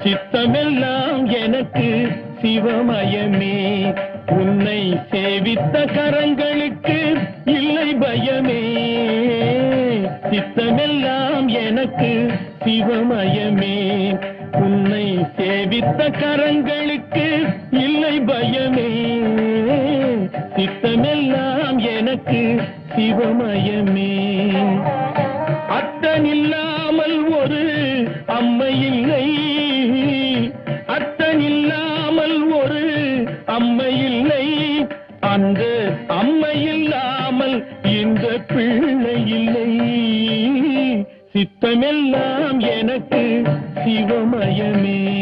சித்தமெல்லாம் எனக்கு சிவமயமே. உன்னை சேவித்த கரங்களுக்கு இல்லை பயமே. சித்தமெல்லாம் எனக்கு சிவமயமே. உன்னை சேவித்த கரங்களுக்கு இல்லை பயமே. சித்தமெல்லாம் எனக்கு சிவமயமே. அத்தனில்லாமல் ஒரு அம்மை இல்லை. அத்தனில்லாமல் ஒரு அம்மை இல்லை. அந்த அம்மை இல்லாமல் இந்த பிள்ளை இல்லை. சித்தமெல்லாம் எனக்கு சிவமயமே.